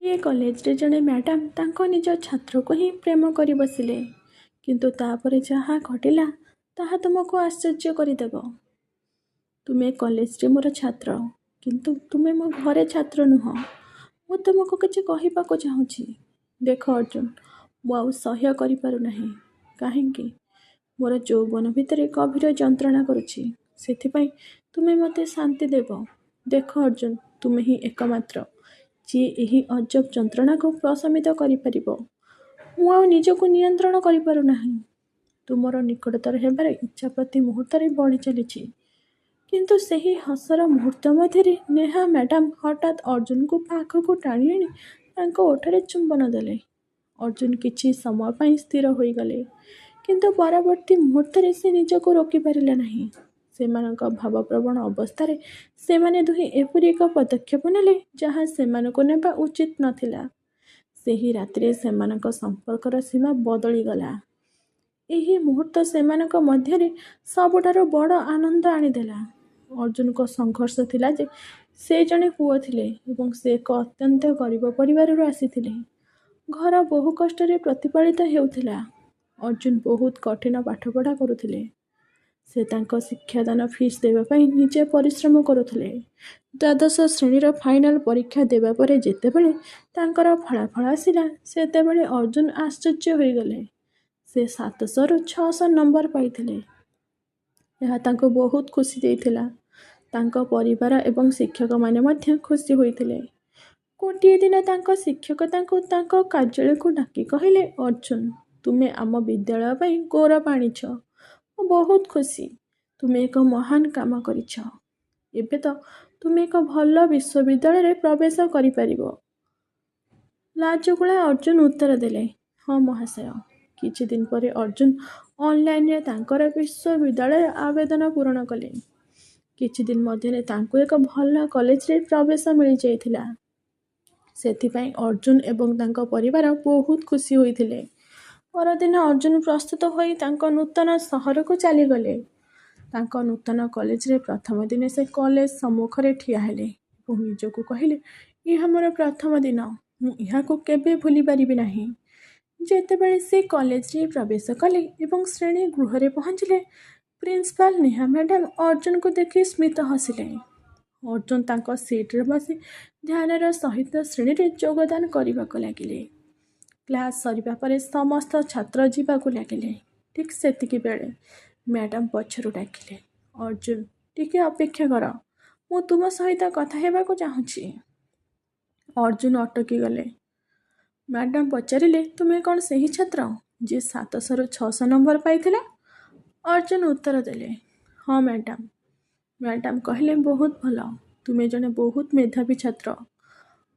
ଏ କଲେଜରେ ଜଣେ ମ୍ୟାଡ଼ାମ୍ ତାଙ୍କ ନିଜ ଛାତ୍ରକୁ ହିଁ ପ୍ରେମ କରି ବସିଲେ। କିନ୍ତୁ ତାପରେ ଯାହା ଘଟିଲା ତାହା ତୁମକୁ ଆଶ୍ଚର୍ଯ୍ୟ କରିଦେବ। ତୁମେ କଲେଜରେ ମୋର ଛାତ୍ର, କିନ୍ତୁ ତୁମେ ମୋ ଘରେ ଛାତ୍ର ନୁହଁ। ମୁଁ ତୁମକୁ କିଛି କହିବାକୁ ଚାହୁଁଛି। ଦେଖ ଅର୍ଜୁନ, ମୁଁ ଆଉ ସହ୍ୟ କରିପାରୁନାହିଁ। କାହିଁକି? ମୋର ଯୌବନ ଭିତରେ ଗଭୀର ଯନ୍ତ୍ରଣା କରୁଛି। ସେଥିପାଇଁ ତୁମେ ମୋତେ ଶାନ୍ତି ଦେବ। ଦେଖ ଅର୍ଜୁନ, ତୁମେ ହିଁ ଏକମାତ୍ର ଯିଏ ଏହି ଅଜବ ଯନ୍ତ୍ରଣାକୁ ପ୍ରଶମିତ କରିପାରିବ। ମୁଁ ଆଉ ନିଜକୁ ନିୟନ୍ତ୍ରଣ କରିପାରୁନାହିଁ। ତୁମର ନିକଟତର ହେବାର ଇଚ୍ଛା ପ୍ରତି ମୁହୂର୍ତ୍ତରେ ବଢ଼ି ଚାଲିଛି। କିନ୍ତୁ ସେହି ହସର ମୁହୂର୍ତ୍ତ ମଧ୍ୟରେ ନେହା ମ୍ୟାଡ଼ାମ୍ ହଠାତ୍ ଅର୍ଜୁନକୁ ପାଖକୁ ଟାଣି ଆଣି ତାଙ୍କ ଓଠରେ ଚୁମ୍ବନ ଦେଲେ। ଅର୍ଜୁନ କିଛି ସମୟ ପାଇଁ ସ୍ଥିର ହୋଇଗଲେ, କିନ୍ତୁ ପରବର୍ତ୍ତୀ ମୁହୂର୍ତ୍ତରେ ସେ ନିଜକୁ ରୋକିପାରିଲେ ନାହିଁ। ସେମାନଙ୍କ ଭାବପ୍ରବଣ ଅବସ୍ଥାରେ ସେମାନେ ଦୁହେଁ ଏପରି ଏକ ପଦକ୍ଷେପ ନେଲେ ଯାହା ସେମାନଙ୍କୁ ନେବା ଉଚିତ ନଥିଲା। ସେହି ରାତିରେ ସେମାନଙ୍କ ସମ୍ପର୍କର ସୀମା ବଦଳିଗଲା। ଏହି ମୁହୂର୍ତ୍ତ ସେମାନଙ୍କ ମଧ୍ୟରେ ସବୁଠାରୁ ବଡ଼ ଆନନ୍ଦ ଆଣିଦେଲା। ଅର୍ଜୁନଙ୍କ ସଂଘର୍ଷ ଥିଲା ଯେ ସେ ଜଣେ ପୁଅ ଥିଲେ ଏବଂ ସେ ଏକ ଅତ୍ୟନ୍ତ ଗରିବ ପରିବାରରୁ ଆସିଥିଲେ। ଘର ବହୁ କଷ୍ଟରେ ପ୍ରତିପାଳିତ ହେଉଥିଲା। ଅର୍ଜୁନ ବହୁତ କଠିନ ପାଠପଢ଼ା କରୁଥିଲେ। ସେ ତାଙ୍କ ଶିକ୍ଷାଦାନ ଫିସ୍ ଦେବା ପାଇଁ ନିଜେ ପରିଶ୍ରମ କରୁଥିଲେ। ଦ୍ୱାଦଶ ଶ୍ରେଣୀର ଫାଇନାଲ ପରୀକ୍ଷା ଦେବା ପରେ ଯେତେବେଳେ ତାଙ୍କର ଫଳାଫଳ ଆସିଲା, ସେତେବେଳେ ଅର୍ଜୁନ ଆଶ୍ଚର୍ଯ୍ୟ ହୋଇଗଲେ। ସେ 700ରୁ 600 ନମ୍ବର ପାଇଥିଲେ। ଏହା ତାଙ୍କୁ ବହୁତ ଖୁସି ଦେଇଥିଲା। ତାଙ୍କ ପରିବାର ଏବଂ ଶିକ୍ଷକମାନେ ମଧ୍ୟ ଖୁସି ହୋଇଥିଲେ। ଗୋଟିଏ ଦିନ ତାଙ୍କ ଶିକ୍ଷକ ତାଙ୍କୁ ତାଙ୍କ କାର୍ଯ୍ୟାଳୟକୁ ଡାକି କହିଲେ, ଅର୍ଜୁନ, ତୁମେ ଆମ ବିଦ୍ୟାଳୟ ପାଇଁ ଗୌରବ ଆଣିଛ। ମୁଁ ବହୁତ ଖୁସି। ତୁମେ ଏକ ମହାନ କାମ କରିଛ। ଏବେ ତ ତୁମେ ଏକ ଭଲ ବିଶ୍ୱବିଦ୍ୟାଳୟରେ ପ୍ରବେଶ କରିପାରିବ। ଲାଜକୁଳା ଅର୍ଜୁନ ଉତ୍ତର ଦେଲେ, ହଁ ମହାଶୟ। କିଛି ଦିନ ପରେ ଅର୍ଜୁନ ଅନଲାଇନରେ ତାଙ୍କର ବିଶ୍ୱବିଦ୍ୟାଳୟ ଆବେଦନ ପୂରଣ କଲେ। କିଛି ଦିନ ମଧ୍ୟରେ ତାଙ୍କୁ ଏକ ଭଲ କଲେଜରେ ପ୍ରବେଶ ମିଳିଯାଇଥିଲା। ସେଥିପାଇଁ ଅର୍ଜୁନ ଏବଂ ତାଙ୍କ ପରିବାର ବହୁତ ଖୁସି ହୋଇଥିଲେ। ପରଦିନ ଅର୍ଜୁନ ପ୍ରସ୍ତୁତ ହୋଇ ତାଙ୍କ ନୂତନ ସହରକୁ ଚାଲିଗଲେ। ତାଙ୍କ ନୂତନ କଲେଜରେ ପ୍ରଥମ ଦିନେ ସେ କଲେଜ ସମ୍ମୁଖରେ ଠିଆ ହେଲେ ଏବଂ ନିଜକୁ କହିଲେ, ଏହା ମୋର ପ୍ରଥମ ଦିନ। ମୁଁ ଏହାକୁ କେବେ ଭୁଲି ପାରିବି ନାହିଁ। ଯେତେବେଳେ ସେ କଲେଜରେ ପ୍ରବେଶ କଲେ ଏବଂ ଶ୍ରେଣୀ ଗୃହରେ ପହଞ୍ଚିଲେ, ପ୍ରିନ୍ସିପାଲ ନେହା ମ୍ୟାଡ଼ାମ୍ ଅର୍ଜୁନକୁ ଦେଖି ସ୍ମିତ ହସିଲେ। ଅର୍ଜୁନ ତାଙ୍କ ସିଟ୍ରେ ବସି ଧ୍ୟାନର ସହିତ ଶ୍ରେଣୀରେ ଯୋଗଦାନ କରିବାକୁ ଲାଗିଲେ। କ୍ଲାସ୍ ସରିବା ପରେ ସମସ୍ତ ଛାତ୍ର ଯିବାକୁ ଲାଗିଲେ। ଠିକ୍ ସେତିକି ବେଳେ ମ୍ୟାଡ଼ାମ୍ ପଛରୁ ଡାକିଲେ, ଅର୍ଜୁନ, ଟିକେ ଅପେକ୍ଷା କର। ମୁଁ ତୁମ ସହିତ କଥା ହେବାକୁ ଚାହୁଁଛି। ଅର୍ଜୁନ ଅଟକିଗଲେ। ମ୍ୟାଡ଼ାମ୍ ପଚାରିଲେ, ତୁମେ କ'ଣ ସେହି ଛାତ୍ର ଯିଏ 700ରୁ 600 ନମ୍ବର ପାଇଥିଲା? ଅର୍ଜୁନ ଉତ୍ତର ଦେଲେ, ହଁ ମ୍ୟାଡ଼ାମ୍। ମ୍ୟାଡ଼ାମ୍ କହିଲେ, ବହୁତ ଭଲ। ତୁମେ ଜଣେ ବହୁତ ମେଧାବୀ ଛାତ୍ର।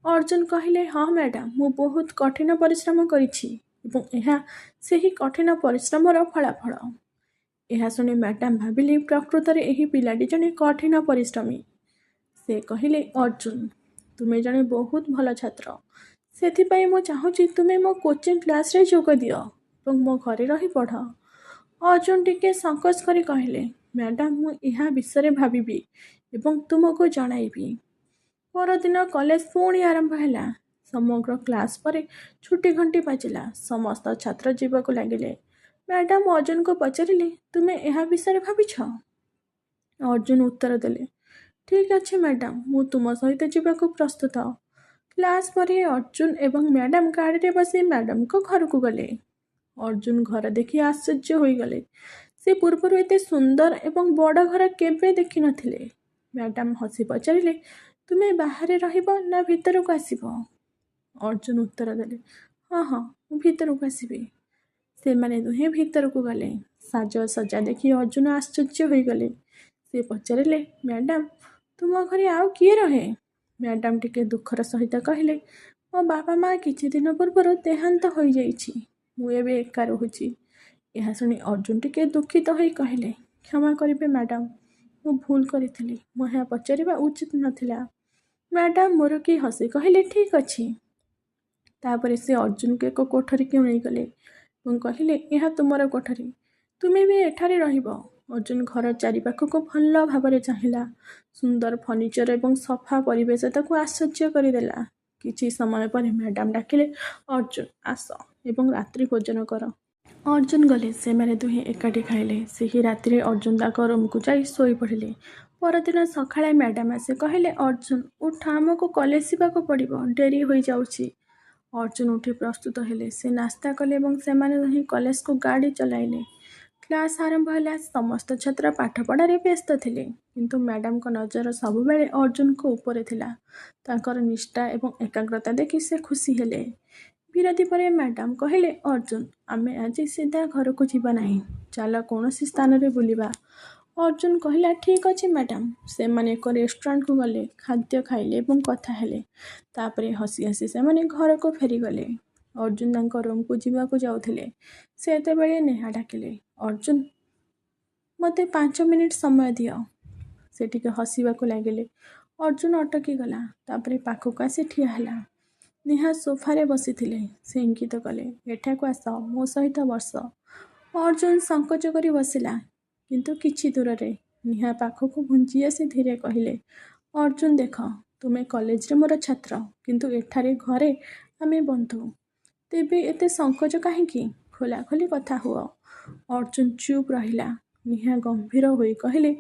ଅର୍ଜୁନ କହିଲେ, ହଁ ମ୍ୟାଡ଼ାମ୍, ମୁଁ ବହୁତ କଠିନ ପରିଶ୍ରମ କରିଛି ଏବଂ ଏହା ସେହି କଠିନ ପରିଶ୍ରମର ଫଳାଫଳ। ଏହା ଶୁଣି ମ୍ୟାଡ଼ାମ୍ ଭାବିଲେ, ପ୍ରକୃତରେ ଏହି ପିଲାଟି ଜଣେ କଠିନ ପରିଶ୍ରମୀ। ସେ କହିଲେ, ଅର୍ଜୁନ, ତୁମେ ଜଣେ ବହୁତ ଭଲ ଛାତ୍ର। ସେଥିପାଇଁ ମୁଁ ଚାହୁଁଛି ତୁମେ ମୋ କୋଚିଂ କ୍ଲାସ୍ରେ ଯୋଗ ଦିଅ ଏବଂ ମୋ ଘରେ ରହି ପଢ଼। ଅର୍ଜୁନ ଟିକେ ସଂକୋଚ କରି କହିଲେ, ମ୍ୟାଡ଼ାମ୍, ମୁଁ ଏହା ବିଷୟରେ ଭାବିବି ଏବଂ ତୁମକୁ ଜଣାଇବି। ପରଦିନ କଲେଜ ପୁଣି ଆରମ୍ଭ ହେଲା। ସମଗ୍ର କ୍ଲାସ୍ ପରେ ଛୁଟି ଘଣ୍ଟି ବାଜିଲା। ସମସ୍ତ ଛାତ୍ର ଯିବାକୁ ଲାଗିଲେ। ମ୍ୟାଡ଼ାମ୍ ଅର୍ଜୁନକୁ ପଚାରିଲେ, ତୁମେ ଏହା ବିଷୟରେ ଭାବିଛ? ଅର୍ଜୁନ ଉତ୍ତର ଦେଲେ, ଠିକ୍ ଅଛି ମ୍ୟାଡ଼ାମ୍, ମୁଁ ତୁମ ସହିତ ଯିବାକୁ ପ୍ରସ୍ତୁତ। କ୍ଲାସ୍ ପରେ ଅର୍ଜୁନ ଏବଂ ମ୍ୟାଡ଼ାମ୍ ଗାଡ଼ିରେ ବସି ମ୍ୟାଡ଼ାମ୍ଙ୍କ ଘରକୁ ଗଲେ। ଅର୍ଜୁନ ଘର ଦେଖି ଆଶ୍ଚର୍ଯ୍ୟ ହୋଇଗଲେ। ସେ ପୂର୍ବରୁ ଏତେ ସୁନ୍ଦର ଏବଂ ବଡ଼ ଘର କେବେ ଦେଖିନଥିଲେ। ମ୍ୟାଡ଼ାମ୍ ହସି ପଚାରିଲେ, ତୁମେ ବାହାରେ ରହିବ ନା ଭିତରକୁ ଆସିବ? ଅର୍ଜୁନ ଉତ୍ତର ଦେଲେ, ହଁ ହଁ, ମୁଁ ଭିତରକୁ ଆସିବି। ସେମାନେ ଦୁହେଁ ଭିତରକୁ ଗଲେ। ସାଜସଜ୍ଜା ଦେଖି ଅର୍ଜୁନ ଆଶ୍ଚର୍ଯ୍ୟ ହୋଇଗଲେ। ସେ ପଚାରିଲେ, ମ୍ୟାଡ଼ାମ୍, ତୁମ ଘରେ ଆଉ କିଏ ରହେ? ମ୍ୟାଡ଼ାମ୍ ଟିକେ ଦୁଃଖର ସହିତ କହିଲେ, ମୋ ବାବା ମା କିଛି ଦିନ ପୂର୍ବରୁ ଦେହାନ୍ତ ହୋଇଯାଇଛି। ମୁଁ ଏବେ ଏକା ରହୁଛି। ଏହା ଶୁଣି ଅର୍ଜୁନ ଟିକେ ଦୁଃଖିତ ହୋଇ କହିଲେ, କ୍ଷମା କରିବେ ମ୍ୟାଡ଼ାମ୍, ମୁଁ ଭୁଲ କରିଥିଲି। ମୁଁ ଏହା ପଚାରିବା ଉଚିତ ନଥିଲା। ମ୍ୟାଡ଼ାମ୍ ମୁରୁକି ହସି କହିଲେ, ଠିକ୍ ଅଛି। ତାପରେ ସେ ଅର୍ଜୁନକୁ ଏକ କୋଠରୀକୁ ନେଇଗଲେ ଏବଂ କହିଲେ, ଏହା ତୁମର କୋଠରୀ। ତୁମେ ବି ଏଠାରେ ରହିବ। ଅର୍ଜୁନ ଘର ଚାରିପାଖକୁ ଭଲ ଭାବରେ ଚାହିଁଲା। ସୁନ୍ଦର ଫର୍ଣ୍ଣିଚର ଏବଂ ସଫା ପରିବେଶ ତାକୁ ଆଶ୍ଚର୍ଯ୍ୟ କରିଦେଲା। କିଛି ସମୟ ପରେ ମ୍ୟାଡ଼ାମ୍ ଡାକିଲେ, ଅର୍ଜୁନ ଆସ ଏବଂ ରାତ୍ରି ଭୋଜନ କର। ଅର୍ଜୁନ ଗଲେ। ସେମାନେ ଦୁହେଁ ଏକାଠି ଖାଇଲେ। ସେହି ରାତିରେ ଅର୍ଜୁନ ତାଙ୍କ ରୁମ୍କୁ ଯାଇ ଶୋଇପଡ଼ିଲେ। ପରଦିନ ସକାଳେ ମ୍ୟାଡ଼ାମ୍ ଆସି କହିଲେ, ଅର୍ଜୁନ ଉଠ, ଆମକୁ କଲେଜ ଯିବାକୁ ପଡ଼ିବ, ଡେରି ହୋଇଯାଉଛି। ଅର୍ଜୁନ ଉଠି ପ୍ରସ୍ତୁତ ହେଲେ। ସେ ନାସ୍ତା କଲେ ଏବଂ ସେମାନେ ଦୁହେଁ କଲେଜକୁ ଗାଡ଼ି ଚଲାଇଲେ। କ୍ଲାସ୍ ଆରମ୍ଭ ହେଲା। ସମସ୍ତ ଛାତ୍ର ପାଠପଢ଼ାରେ ବ୍ୟସ୍ତ ଥିଲେ, କିନ୍ତୁ ମ୍ୟାଡ଼ାମ୍ଙ୍କ ନଜର ସବୁବେଳେ ଅର୍ଜୁନଙ୍କ ଉପରେ ଥିଲା। ତାଙ୍କର ନିଷ୍ଠା ଏବଂ ଏକାଗ୍ରତା ଦେଖି ସେ ଖୁସି ହେଲେ। ବିରତି ପରେ ମ୍ୟାଡ଼ାମ୍ କହିଲେ, ଅର୍ଜୁନ ଆମେ ଆଜି ସିଧା ଘରକୁ ଯିବା ନାହିଁ, ଚାଲ କୌଣସି ସ୍ଥାନରେ ବୁଲିବା। ଅର୍ଜୁନ କହିଲା, ଠିକ୍ ଅଛି ମ୍ୟାଡ଼ାମ୍। ସେମାନେ ଏକ ରେଷ୍ଟୁରାଣ୍ଟକୁ ଗଲେ, ଖାଦ୍ୟ ଖାଇଲେ ଏବଂ କଥା ହେଲେ। ତାପରେ ହସି ହସି ସେମାନେ ଘରକୁ ଫେରିଗଲେ। ଅର୍ଜୁନ ତାଙ୍କ ରୁମ୍କୁ ଯିବାକୁ ଯାଉଥିଲେ, ସେତେବେଳେ ନେହା ଡାକିଲେ, ଅର୍ଜୁନ ମୋତେ 5 ମିନିଟ୍ ସମୟ ଦିଅ। ସେ ଟିକେ ହସିବାକୁ ଲାଗିଲେ। ଅର୍ଜୁନ ଅଟକିଗଲା, ତାପରେ ପାଖକୁ ଆସି ଠିଆ ହେଲା। ନେହା ସୋଫାରେ ବସିଥିଲେ। ସେ ଇଙ୍ଗିତ କଲେ, ଏଠାକୁ ଆସ, ମୋ ସହିତ ବସ। ଅର୍ଜୁନ ସଂକୋଚ କରି ବସିଲା, କିନ୍ତୁ କିଛି ଦୂରରେ। ନେହା ପାଖକୁ ଘୁଞ୍ଚି ଆସି ଧୀରେ କହିଲେ, ଅର୍ଜୁନ ଦେଖ, ତୁମେ କଲେଜରେ ମୋର ଛାତ୍ର, କିନ୍ତୁ ଏଠାରେ ଘରେ ଆମେ ବନ୍ଧୁ। ତେବେ ଏତେ ସଂକୋଚ କାହିଁକି? ଖୋଲାଖୋଲି କଥା ହୁଅ। ଅର୍ଜୁନ ଚୁପ୍ ରହିଲା। ନେହା ଗମ୍ଭୀର ହୋଇ କହିଲେ,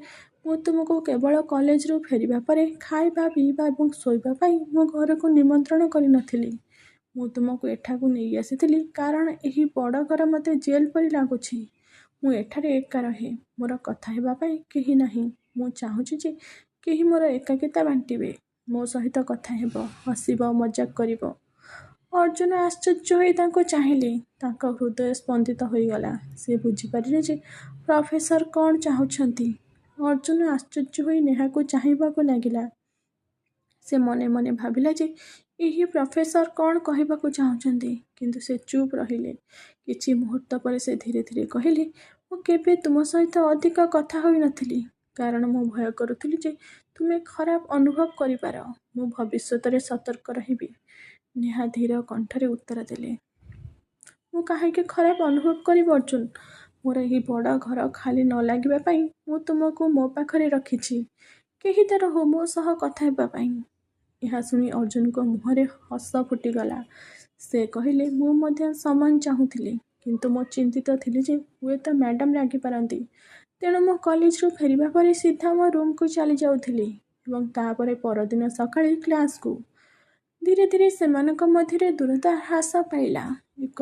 ମୁଁ ତୁମକୁ କେବଳ କଲେଜରୁ ଫେରିବା ପରେ ଖାଇବା, ପିଇବା ଏବଂ ଶୋଇବା ପାଇଁ ମୋ ଘରକୁ ନିମନ୍ତ୍ରଣ କରିନଥିଲି। ମୁଁ ତୁମକୁ ଏଠାକୁ ନେଇ ଆସିଥିଲି କାରଣ ଏହି ବଡ଼ ଘର ମୋତେ ଜେଲ୍ ପରି ଲାଗୁଛି। ମୁଁ ଏଠାରେ ଏକା ରହେ, ମୋର କଥା ହେବା ପାଇଁ କେହି ନାହିଁ। ମୁଁ ଚାହୁଁଛି ଯେ କେହି ମୋର ଏକାକିତା ବାଣ୍ଟିବେ, ମୋ ସହିତ କଥା ହେବ, ହସିବ, ମଜାକ କରିବ। ଅର୍ଜୁନ ଆଶ୍ଚର୍ଯ୍ୟ ହୋଇ ତାଙ୍କୁ ଚାହିଁଲେ। ତାଙ୍କ ହୃଦୟ ସ୍ପନ୍ଦିତ ହୋଇଗଲା। ସେ ବୁଝିପାରିଲେ ଯେ ପ୍ରଫେସର କ'ଣ ଚାହୁଁଛନ୍ତି। ଅର୍ଜୁନ ଆଶ୍ଚର୍ଯ୍ୟ ହୋଇ ନେହାକୁ ଚାହିଁବାକୁ ଲାଗିଲା। ସେ ମନେ ମନେ ଭାବିଲା ଯେ ଏହି ପ୍ରଫେସର କ'ଣ କହିବାକୁ ଚାହୁଁଛନ୍ତି, କିନ୍ତୁ ସେ ଚୁପ୍ ରହିଲେ। କିଛି ମୁହୂର୍ତ୍ତ ପରେ ସେ ଧୀରେ ଧୀରେ କହିଲେ, ମୁଁ କେବେ ତୁମ ସହିତ ଅଧିକ କଥା ହୋଇନଥିଲି, କାରଣ ମୁଁ ଭୟ କରୁଥିଲି ଯେ ତୁମେ ଖରାପ ଅନୁଭବ କରିପାର। ମୁଁ ଭବିଷ୍ୟତରେ ସତର୍କ ରହିବି। ନେହା ଧୀର କଣ୍ଠରେ ଉତ୍ତର ଦେଲେ, ମୁଁ କାହିଁକି ଖରାପ ଅନୁଭବ କରିବି ଅର୍ଜୁନ? ମୋର ଏହି ବଡ଼ ଘର ଖାଲି ନ ଲାଗିବା ପାଇଁ ମୁଁ ତୁମକୁ ମୋ ପାଖରେ ରଖିଛି। କେହି ତ ରହୁ ମୋ ସହ କଥା ହେବା ପାଇଁ। ଏହା ଶୁଣି ଅର୍ଜୁନଙ୍କ ମୁହଁରେ ହସ ଫୁଟିଗଲା। ସେ କହିଲେ, ମୁଁ ମଧ୍ୟ ସମାନ ଚାହୁଁଥିଲି, କିନ୍ତୁ ମୁଁ ଚିନ୍ତିତ ଥିଲି ଯେ ହୁଏତ ମ୍ୟାଡ଼ାମ୍ ରାଗିପାରନ୍ତି। ତେଣୁ ମୁଁ କଲେଜରୁ ଫେରିବା ପରେ ସିଧା ମୋ ରୁମ୍କୁ ଚାଲି ଯାଉଥିଲି ଏବଂ ତାପରେ ପରଦିନ ସକାଳେ କ୍ଲାସ୍କୁ। ଧୀରେ ଧୀରେ ସେମାନଙ୍କ ମଧ୍ୟରେ ଦୂରତା ହ୍ରାସ ପାଇଲା। ଏକ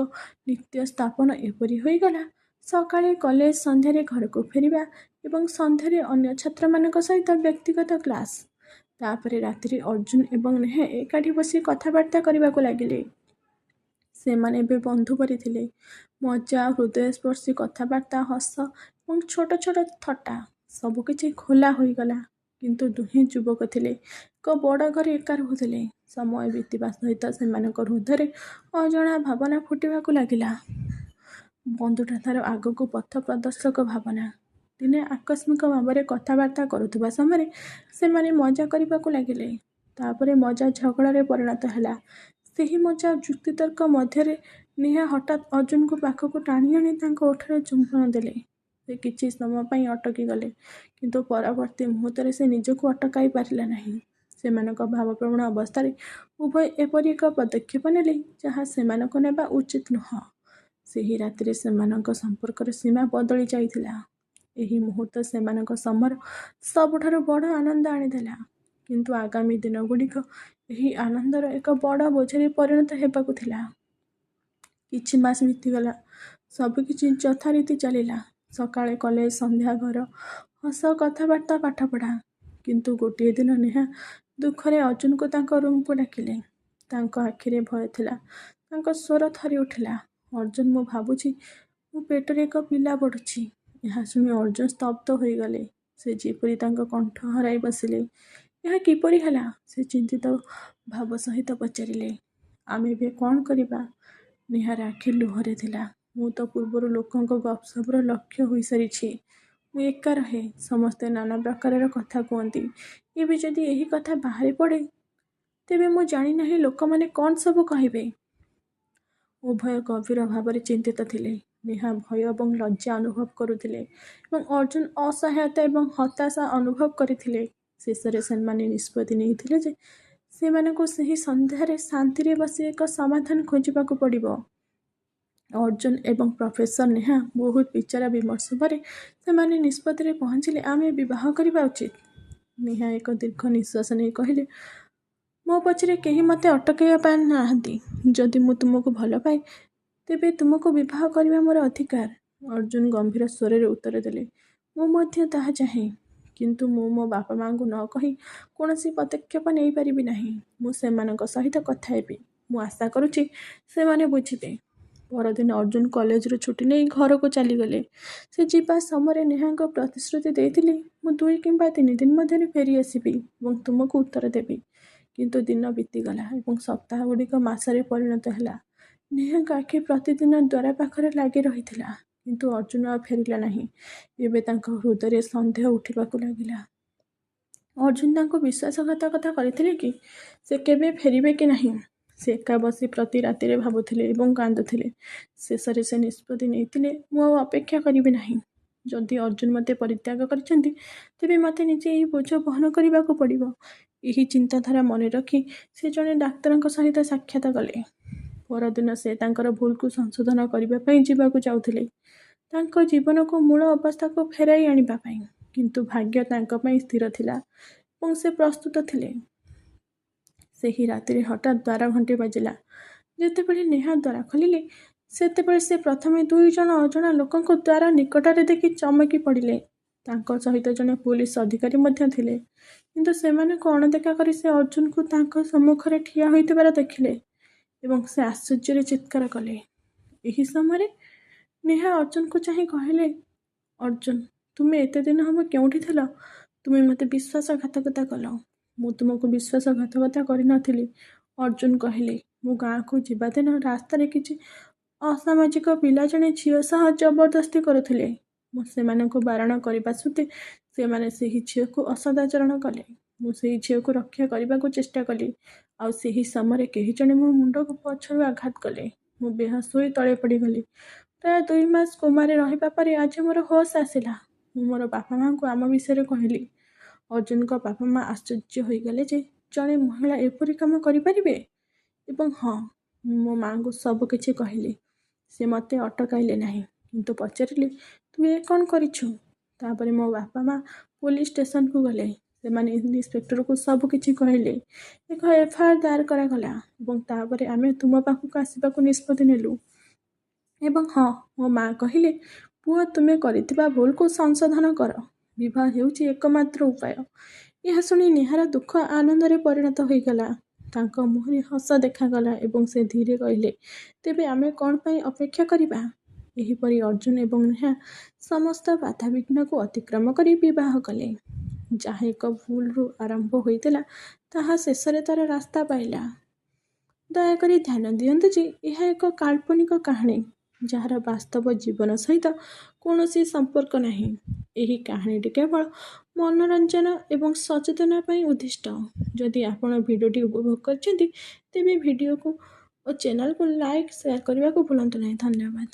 ନିତ୍ୟ ସ୍ଥାପନ ଏପରି ହୋଇଗଲା, ସକାଳେ କଲେଜ, ସନ୍ଧ୍ୟାରେ ଘରକୁ ଫେରିବା ଏବଂ ସନ୍ଧ୍ୟାରେ ଅନ୍ୟ ଛାତ୍ରମାନଙ୍କ ସହିତ ବ୍ୟକ୍ତିଗତ କ୍ଲାସ୍। ତାପରେ ରାତିରେ ଅର୍ଜୁନ ଏବଂ ନେହା ଏକାଠି ବସି କଥାବାର୍ତ୍ତା କରିବାକୁ ଲାଗିଲେ। ସେମାନେ ଏବେ ବନ୍ଧୁ ପରି ଥିଲେ। ମଜା, ହୃଦୟସ୍ପର୍ଶୀ କଥାବାର୍ତ୍ତା, ହସ ଏବଂ ଛୋଟ ଛୋଟ ଥଟ୍ଟା, ସବୁକିଛି ଖୋଲା ହୋଇଗଲା। କିନ୍ତୁ ଦୁହେଁ ଯୁବକ ଥିଲେ, ଏକ ବଡ଼ ଘରେ ଏକା ରହୁଥିଲେ। ସମୟ ବିତିବା ସହିତ ସେମାନଙ୍କ ହୃଦୟରେ ଅଜଣା ଭାବନା ଫୁଟିବାକୁ ଲାଗିଲା। ବନ୍ଧୁତାଠାର ଆଗକୁ ପଥ ପ୍ରଦର୍ଶକ ଭାବନା। ଦିନେ ଆକସ୍ମିକ ଭାବରେ କଥାବାର୍ତ୍ତା କରୁଥିବା ସମୟରେ ସେମାନେ ମଜା କରିବାକୁ ଲାଗିଲେ। ତାପରେ ମଜା ଝଗଡ଼ାରେ ପରିଣତ ହେଲା। ସେହି ମଜା ଯୁକ୍ତିତର୍କ ମଧ୍ୟରେ ନେହା ହଠାତ୍ ଅର୍ଜୁନଙ୍କୁ ପାଖକୁ ଟାଣି ଆଣି ତାଙ୍କ ଓଠରେ ଚୁମ୍ବନ ଦେଲେ। ସେ କିଛି ସମୟ ପାଇଁ ଅଟକିଗଲେ, କିନ୍ତୁ ପରବର୍ତ୍ତୀ ମୁହୂର୍ତ୍ତରେ ସେ ନିଜକୁ ଅଟକାଇ ପାରିଲେ ନାହିଁ। ସେମାନଙ୍କ ଭାବପ୍ରବଣ ଅବସ୍ଥାରେ ଉଭୟ ଏପରି ଏକ ପଦକ୍ଷେପ ନେଲେ ଯାହା ସେମାନଙ୍କୁ ନେବା ଉଚିତ ନୁହେଁ। ସେହି ରାତିରେ ସେମାନଙ୍କ ସମ୍ପର୍କର ସୀମା ବଦଳି ଯାଇଥିଲା। ଏହି ମୁହୂର୍ତ୍ତ ସେମାନଙ୍କ ସମୟର ସବୁଠାରୁ ବଡ଼ ଆନନ୍ଦ ଆଣିଦେଲା। କିନ୍ତୁ ଆଗାମୀ ଦିନଗୁଡ଼ିକ ଏହି ଆନନ୍ଦର ଏକ ବଡ଼ ବୋଝରେ ପରିଣତ ହେବାକୁ ଥିଲା। କିଛି ମାସ ବିତିଗଲା। ସବୁକିଛି ଯଥାରୀତି ଚାଲିଲା। ସକାଳେ କଲେଜ, ସନ୍ଧ୍ୟା ଘର, ହସ, କଥାବାର୍ତ୍ତା, ପାଠପଢ଼ା। କିନ୍ତୁ ଗୋଟିଏ ଦିନ ନେହା ଦୁଃଖରେ ଅର୍ଜୁନଙ୍କୁ ତାଙ୍କ ରୁମ୍କୁ ଡାକିଲେ। ତାଙ୍କ ଆଖିରେ ଭୟ ଥିଲା। ତାଙ୍କ ସ୍ୱର ଥରି ଉଠିଲା, ଅର୍ଜୁନ ମୁଁ ଭାବୁଛି ମୋ ପେଟରେ ଏକ ପିଲା ବଢ଼ୁଛି। ଏହା ଶୁଣି ଅର୍ଜୁନ ସ୍ତବ୍ଧ ହୋଇଗଲେ। ସେ ଯେପରି ତାଙ୍କ କଣ୍ଠ ହରାଇ ବସିଲେ। ଏହା କିପରି ହେଲା? ସେ ଚିନ୍ତିତ ଭାବ ସହିତ ପଚାରିଲେ। ଆମେ ଏବେ କ'ଣ କରିବା? ନେହାର ଆଖି ଲୁହରେ ଥିଲା। ମୁଁ ତ ପୂର୍ବରୁ ଲୋକଙ୍କ ଗପସପର ଲକ୍ଷ୍ୟ ହୋଇସାରିଛି। ମୁଁ ଏକା ରହେ, ସମସ୍ତେ ନାନା ପ୍ରକାରର କଥା କୁହନ୍ତି। ଏବେ ଯଦି ଏହି କଥା ବାହାରି ପଡ଼େ, ତେବେ ମୁଁ ଜାଣିନାହିଁ ଲୋକମାନେ କ'ଣ ସବୁ କହିବେ। ଉଭୟ ଗଭୀର ଭାବରେ ଚିନ୍ତିତ ଥିଲେ। ନେହା ଭୟ ଏବଂ ଲଜ୍ଜା ଅନୁଭବ କରୁଥିଲେ ଏବଂ ଅର୍ଜୁନ ଅସହାୟତା ଏବଂ ହତାଶା ଅନୁଭବ କରିଥିଲେ। ଶେଷରେ ସେମାନେ ନିଷ୍ପତ୍ତି ନେଇଥିଲେ ଯେ ସେମାନଙ୍କୁ ସେହି ସନ୍ଧ୍ୟାରେ ଶାନ୍ତିରେ ବସି ଏକ ସମାଧାନ ଖୋଜିବାକୁ ପଡ଼ିବ। ଅର୍ଜୁନ ଏବଂ ପ୍ରଫେସର ନେହା ବହୁତ ବିଚାର ବିମର୍ଶ ପରେ ସେମାନେ ନିଷ୍ପତ୍ତିରେ ପହଞ୍ଚିଲେ ଆମେ ବିବାହ କରିବା ଉଚିତ। ନେହା ଏକ ଦୀର୍ଘ ନିଶ୍ୱାସ ନେଇ କହିଲେ, ମୋ ପଛରେ କେହି ମୋତେ ଅଟକାଇବା ପାଇଁ ନାହାନ୍ତି। ଯଦି ମୁଁ ତୁମକୁ ଭଲ ପାଏ ତେବେ ତୁମକୁ ବିବାହ କରିବା ମୋର ଅଧିକାର। ଅର୍ଜୁନ ଗମ୍ଭୀର ସ୍ୱରରେ ଉତ୍ତର ଦେଲେ, ମୁଁ ମଧ୍ୟ ତାହା ଚାହେଁ। କିନ୍ତୁ ମୁଁ ମୋ ବାପା ମାଆଙ୍କୁ ନ କହି କୌଣସି ପଦକ୍ଷେପ ନେଇପାରିବି ନାହିଁ। ମୁଁ ସେମାନଙ୍କ ସହିତ କଥା ହେବି। ମୁଁ ଆଶା କରୁଛି ସେମାନେ ବୁଝିବେ। ପରଦିନ ଅର୍ଜୁନ କଲେଜରୁ ଛୁଟି ନେଇ ଘରକୁ ଚାଲିଗଲେ। ସେ ଯିବା ସମୟରେ ନେହାଙ୍କୁ ପ୍ରତିଶ୍ରୁତି ଦେଇଥିଲେ, ମୁଁ 2 କିମ୍ବା 3 ଦିନ ମଧ୍ୟରେ ଫେରି ଆସିବି ଏବଂ ତୁମକୁ ଉତ୍ତର ଦେବି। କିନ୍ତୁ ଦିନ ବିତିଗଲା ଏବଂ ସପ୍ତାହଗୁଡ଼ିକ ମାସରେ ପରିଣତ ହେଲା। ନେହାଙ୍କ ଆଖି ପ୍ରତିଦିନ ଦ୍ୱାର ପାଖରେ ଲାଗି ରହିଥିଲା। କିନ୍ତୁ ଅର୍ଜୁନ ଆଉ ଫେରିଲା ନାହିଁ। ଏବେ ତାଙ୍କ ହୃଦୟରେ ସନ୍ଦେହ ଉଠିବାକୁ ଲାଗିଲା। ଅର୍ଜୁନ ତାଙ୍କୁ ବିଶ୍ୱାସଘାତକତା କରିଥିଲେ କି? ସେ କେବେ ଫେରିବେ କି ନାହିଁ? ସେ ଏକା ବସି ପ୍ରତି ରାତିରେ ଭାବୁଥିଲେ ଏବଂ କାନ୍ଦୁଥିଲେ। ଶେଷରେ ସେ ନିଷ୍ପତ୍ତି ନେଇଥିଲେ, ମୁଁ ଆଉ ଅପେକ୍ଷା କରିବି ନାହିଁ। ଯଦି ଅର୍ଜୁନ ମୋତେ ପରିତ୍ୟାଗ କରିଛନ୍ତି ତେବେ ମୋତେ ନିଜେ ଏହି ବୋଝ ବହନ କରିବାକୁ ପଡ଼ିବ। ଏହି ଚିନ୍ତାଧାରା ମନେ ରଖି ସେ ଜଣେ ଡାକ୍ତରଙ୍କ ସହିତ ସାକ୍ଷାତ କଲେ। ପରଦିନ ସେ ତାଙ୍କର ଭୁଲକୁ ସଂଶୋଧନ କରିବା ପାଇଁ ଯିବାକୁ ଯାଉଥିଲେ, ତାଙ୍କ ଜୀବନକୁ ମୂଳ ଅବସ୍ଥାକୁ ଫେରାଇ ଆଣିବା ପାଇଁ। କିନ୍ତୁ ଭାଗ୍ୟ ତାଙ୍କ ପାଇଁ ସ୍ଥିର ଥିଲା ଏବଂ ସେ ପ୍ରସ୍ତୁତ ଥିଲେ। ସେହି ରାତିରେ ହଠାତ୍ ଦ୍ୱାର ଘଣ୍ଟି ବାଜିଲା। ଯେତେବେଳେ ନେହା ଦ୍ୱାର ଖୋଲିଲେ ସେତେବେଳେ ସେ ପ୍ରଥମେ 2 ଜଣ ଅଜଣା ଲୋକଙ୍କୁ ଦ୍ୱାର ନିକଟରେ ଦେଖି ଚମକି ପଡ଼ିଲେ। ତାଙ୍କ ସହିତ ଜଣେ ପୋଲିସ ଅଧିକାରୀ ମଧ୍ୟ ଥିଲେ। କିନ୍ତୁ ସେମାନଙ୍କୁ ଅଣଦେଖା କରି ସେ ଅର୍ଜୁନକୁ ତାଙ୍କ ସମ୍ମୁଖରେ ଠିଆ ହୋଇଥିବାର ଦେଖିଲେ ଏବଂ ସେ ଆଶ୍ଚର୍ଯ୍ୟରେ ଚିତ୍କାର କଲେ। ଏହି ସମୟରେ ନେହା ଅର୍ଜୁନକୁ ଚାହିଁ କହିଲେ, ଅର୍ଜୁନ, ତୁମେ ଏତେ ଦିନ ହେବ କେଉଁଠି ଥିଲ? ତୁମେ ମୋତେ ବିଶ୍ୱାସଘାତକତା କଲ। ମୁଁ ତୁମକୁ ବିଶ୍ୱାସଘାତକତା କରିନଥିଲି। ଅର୍ଜୁନ କହିଲେ, ମୁଁ ଗାଁକୁ ଯିବା ଦିନ ରାସ୍ତାରେ କିଛି ଅସାମାଜିକ ପିଲା ଜଣେ ଝିଅ ସହ ଜବରଦସ୍ତି କରୁଥିଲେ। ମୁଁ ସେମାନଙ୍କୁ ବାରଣ କରିବା ସତ୍ତ୍ୱେ ସେମାନେ ସେହି ଝିଅକୁ ଅସଦାଚରଣ କଲେ। ମୁଁ ସେହି ଝିଅକୁ ରକ୍ଷା କରିବାକୁ ଚେଷ୍ଟା କଲି। ଆଉ ସେହି ସମୟରେ କେହି ଜଣେ ମୋ ମୁଣ୍ଡକୁ ପଛରୁ ଆଘାତ କଲେ। ମୁଁ ବେହୋସ ହୋଇ ତଳେ ପଡ଼ିଗଲି। ପ୍ରାୟ 2 ମାସ କୋମାରେ ରହିବା ପରେ ଆଜି ମୋର ହୋସ୍ ଆସିଲା। ମୁଁ ମୋର ବାପା ମାଆଙ୍କୁ ଆମ ବିଷୟରେ କହିଲି। ଅର୍ଜୁନଙ୍କ ବାପା ମା ଆଶ୍ଚର୍ଯ୍ୟ ହୋଇଗଲେ ଯେ ଜଣେ ମହିଳା ଏପରି କାମ କରିପାରିବେ। ଏବଂ ହଁ, ମୁଁ ମୋ ମାଆଙ୍କୁ ସବୁ କିଛି କହିଲି। ସେ ମୋତେ ଅଟକାଇଲେ ନାହିଁ କିନ୍ତୁ ପଚାରିଲେ, ତୁ ଏ କ'ଣ କରିଛୁ? ତାପରେ ମୋ ବାପା ମା ପୋଲିସ ଷ୍ଟେସନକୁ ଗଲେ। ସେମାନେ ଇନ୍ସପେକ୍ଟରକୁ ସବୁ କିଛି କହିଲେ। ଏକ FIR ଦାୟର କରାଗଲା ଏବଂ ତାପରେ ଆମେ ତୁମ ପାଖକୁ ଆସିବାକୁ ନିଷ୍ପତ୍ତି ନେଲୁ। ଏବଂ ହଁ, ମୋ ମା କହିଲେ, ପୁଅ, ତୁମେ କରିଥିବା ଭୁଲକୁ ସଂଶୋଧନ କର। ବିବାହ ହେଉଛି ଏକମାତ୍ର ଉପାୟ। ଏହା ଶୁଣି ନେହାର ଦୁଃଖ ଆନନ୍ଦରେ ପରିଣତ ହୋଇଗଲା। ତାଙ୍କ ମୁହଁରେ ହସ ଦେଖାଗଲା ଏବଂ ସେ ଧୀରେ କହିଲେ, ତେବେ ଆମେ କ'ଣ ପାଇଁ ଅପେକ୍ଷା କରିବା? ଏହିପରି ଅର୍ଜୁନ ଏବଂ ନେହା ସମସ୍ତ ବାଧାବିଘ୍ନକୁ ଅତିକ୍ରମ କରି ବିବାହ କଲେ। ଯାହା ଏକ ଭୁଲରୁ ଆରମ୍ଭ ହୋଇଥିଲା ତାହା ଶେଷରେ ତା'ର ରାସ୍ତା ପାଇଲା। ଦୟାକରି ଧ୍ୟାନ ଦିଅନ୍ତୁ ଯେ ଏହା ଏକ କାଳ୍ପନିକ କାହାଣୀ ଯାହାର ବାସ୍ତବ ଜୀବନ ସହିତ କୌଣସି ସମ୍ପର୍କ ନାହିଁ। ଏହି କାହାଣୀଟି କେବଳ ମନୋରଞ୍ଜନ ଏବଂ ସଚେତନତା ପାଇଁ ଉଦ୍ଦିଷ୍ଟ। ଯଦି ଆପଣ ଭିଡ଼ିଓଟି ଉପଭୋଗ କରିଛନ୍ତି ତେବେ ଭିଡ଼ିଓକୁ ଓ ଚ୍ୟାନେଲକୁ ଲାଇକ୍ ସେୟାର କରିବାକୁ ଭୁଲନ୍ତୁ ନାହିଁ। ଧନ୍ୟବାଦ।